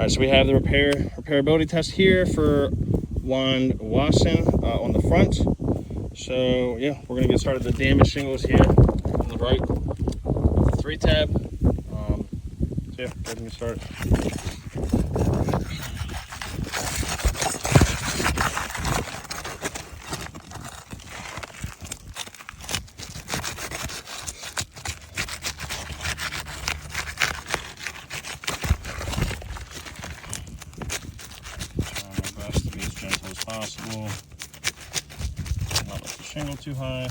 right, so we have the repairability test here for Juan Wasson on the front. So yeah, we're gonna get started. The damaged shingles here on the right, 3-tab. So yeah, go ahead and get started. Possible. Not let the shingle too high.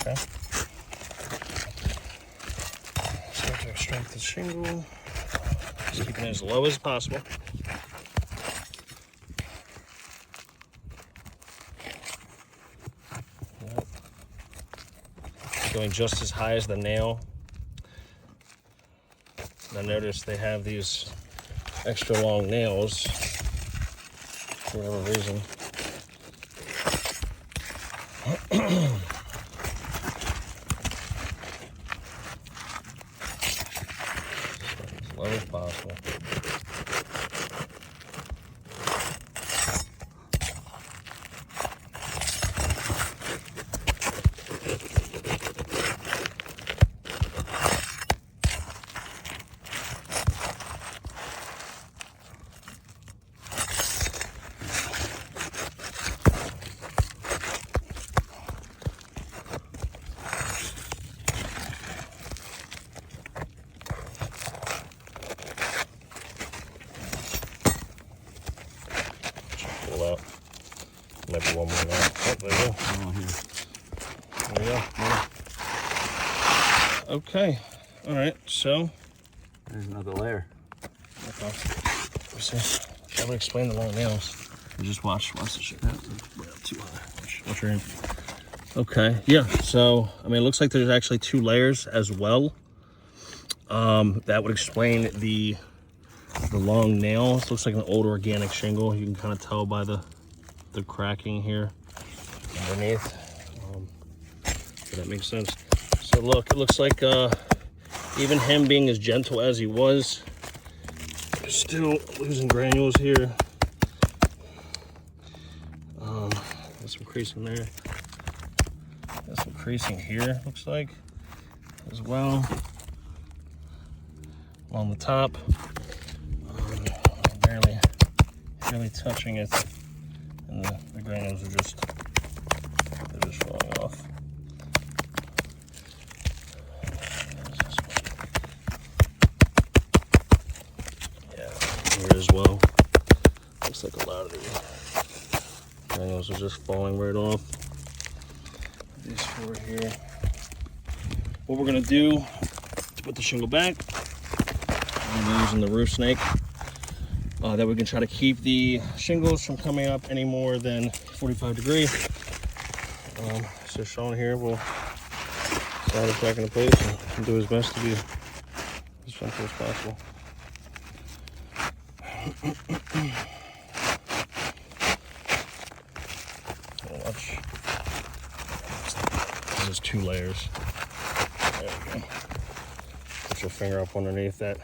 Okay. Start to extract the shingle. Just keeping it as low as possible. Yep. Going just as high as the nail. Now notice they have these extra long nails for whatever reason. As low as possible. Out. Maybe one more now. Oh, there we go. Oh, here. There we go. Yeah. Okay. All right. So there's another layer. Okay. Let's see. Shall we explain the long nails? You just watch the shit. Too high. Watch your hand. Okay. Yeah. So I mean, it looks like there's actually 2 layers as well. That would explain the long nails. Looks like an old organic shingle. You can kind of tell by the cracking here underneath. So that makes sense. So look, it looks like even him being as gentle as he was, still losing granules here. Got some creasing there. Got some creasing here, looks like, as well. On the top. Barely touching it, and the granules are just falling off. Yeah, here as well. Looks like a lot of the granules are just falling right off. These 4 here. What we're gonna do to put the shingle back, I'm using the roof snake. That we can try to keep the shingles from coming up any more than 45 degrees. So shown here, we'll slide it back into place and do his best to be as gentle as possible. Watch. This is 2 layers. There we go. Put your finger up underneath that.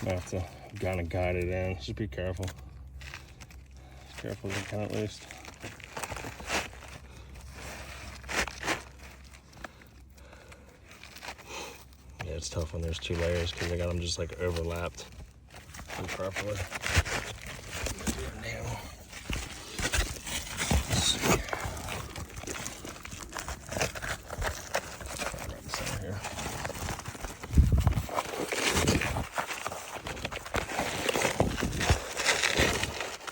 You have to kind of guide it in. Just be careful. As careful as you can, at least. Yeah, it's tough when there's 2 layers because I got them just like overlapped improperly.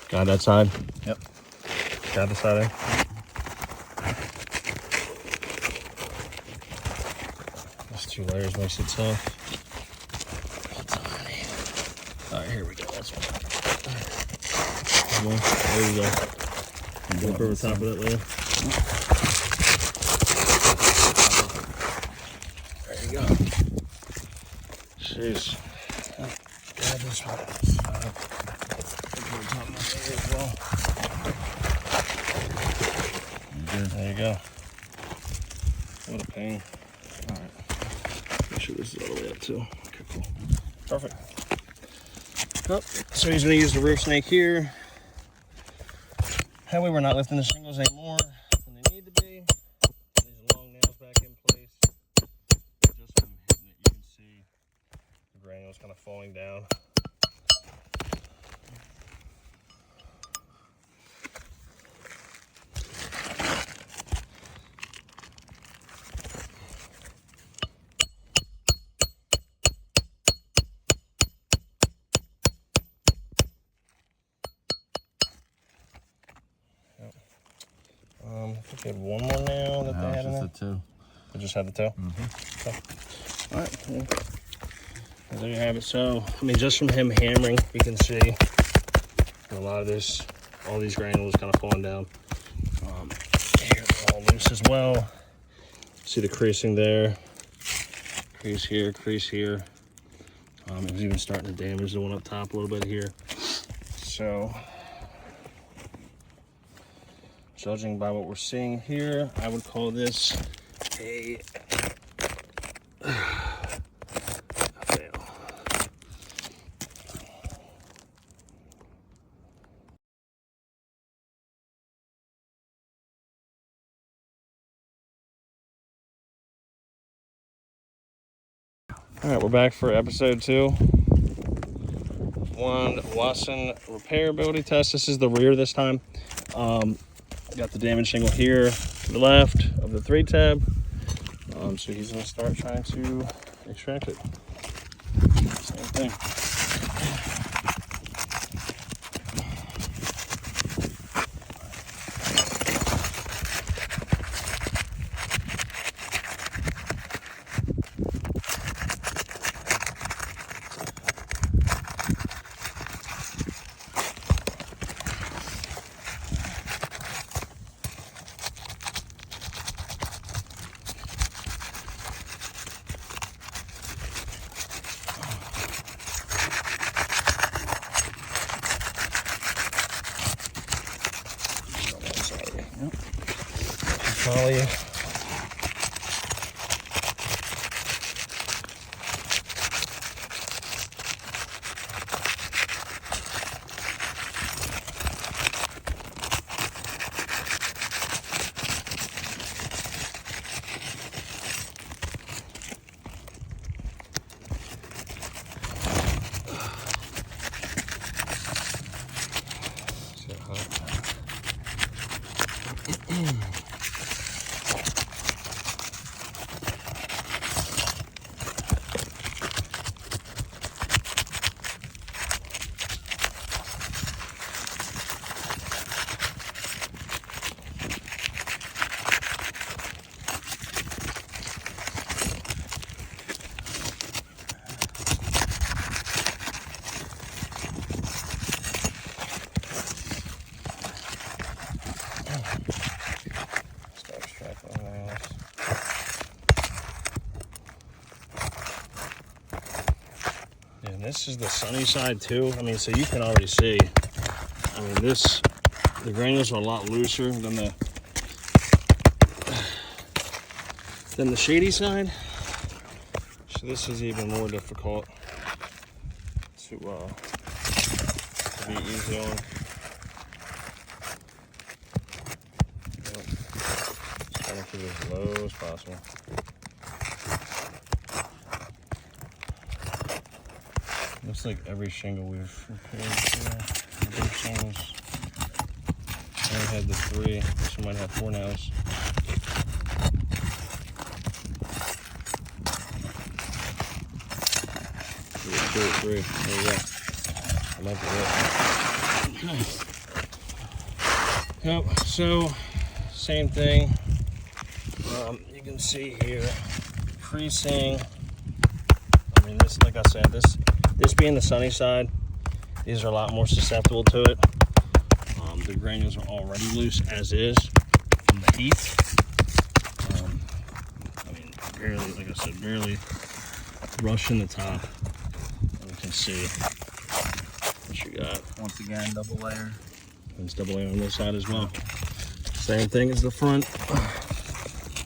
Got that side? Yep. Got the side in? Those 2 layers makes it tough. Alright, here we go. That's one. There you go. Flip over top of that layer. There you go. Jeez. Grab this one. As well. There you go. What a pain. Alright. Make sure this is all the way up too. Okay, cool. Perfect. Oh, so he's going to use the roof snake here. That way we're not lifting the shingles anymore than they need to be. These long nails back in place. Just from hitting it, you can see the granules kind of falling down. I think they had one more nail that they had in there. Just the 2. They just had the 2? Mm-hmm. Okay. All right. Well, there you have it. So, I mean, just from him hammering, you can see a lot of this, all these granules kind of falling down. Here, they're all loose as well. See the creasing there. Crease here, crease here. It was even starting to damage the one up top a little bit here. So, judging by what we're seeing here, I would call this a fail. All right, we're back for episode 2. One Watson repair ability test. This is the rear this time. Got the damaged shingle here to the left of the 3 tab. So he's going to start trying to extract it. Same thing. Molly. this is the sunny side too. I mean, so you can already see. I mean, the granules are a lot looser than the shady side. So this is even more difficult to be easy on. Trying to keep it as low as possible. Looks like every shingle we've repaired here. The big shingles. I only had the 3. This one might have 4 nails. Two or 3. There you go. I might be it. Okay. Yep. So same thing. You can see here, creasing. I mean, this, like I said, this being the sunny side, these are a lot more susceptible to it. The granules are already loose as is from the heat. I mean, barely, like I said, barely brushing the top. And you can see what you got. Once again, double layer. It's double layer on this side as well. Same thing as the front,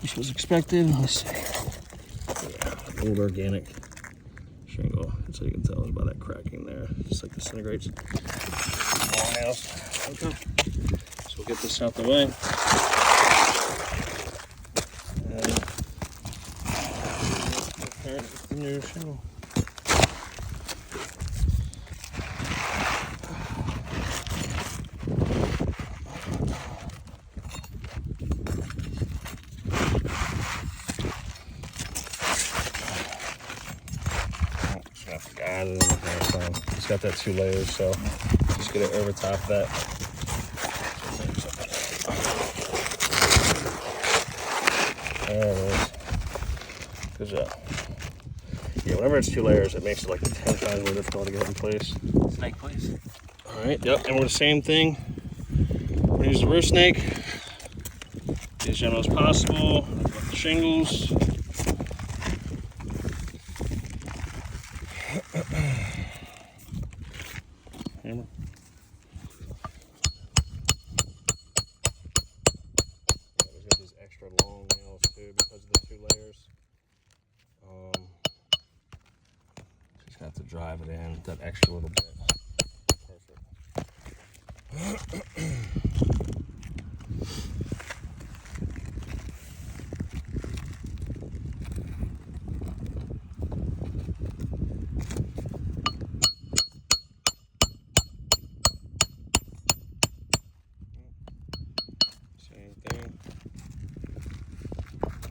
which was expected. Let's see. Yeah, old organic shingle. That's how you can tell by that cracking there. Just like disintegrates. More nails. Okay. So we'll get this out the way. And prepare the new shingle. It's got that 2 layers, so just get it over top of that. There it is. Good job. Yeah, whenever it's 2 layers, it makes it like 10 times more difficult to get in place. Snake, please. All right, yep, and we're the same thing. We're gonna use the roof snake. Be as gentle as possible. The shingles. Hammer. We've got these extra long nails too because of the 2 layers. Just have to drive it in that extra little bit. Perfect.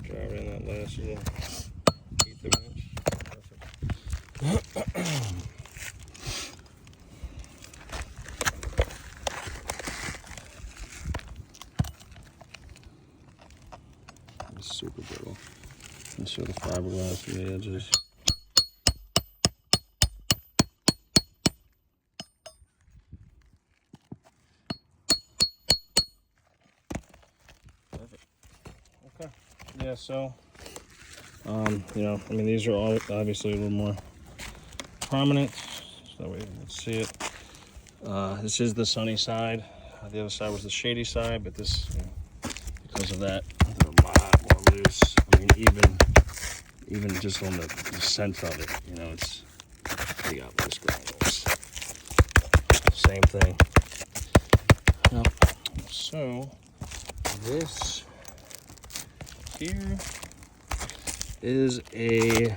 Drive in that last little 1/8 inch. Perfect. It's super brittle. Let's show the fiberglass on the edges. Perfect. Okay. Yeah, so, you know, I mean, these are all obviously a little more prominent, so that way you can see it. This is the sunny side. The other side was the shady side, but this, you know, because of that, they're a lot more loose. I mean, even just on the scent of it, you know, it's, you got loose granules. Same thing. Yep. So, this here is a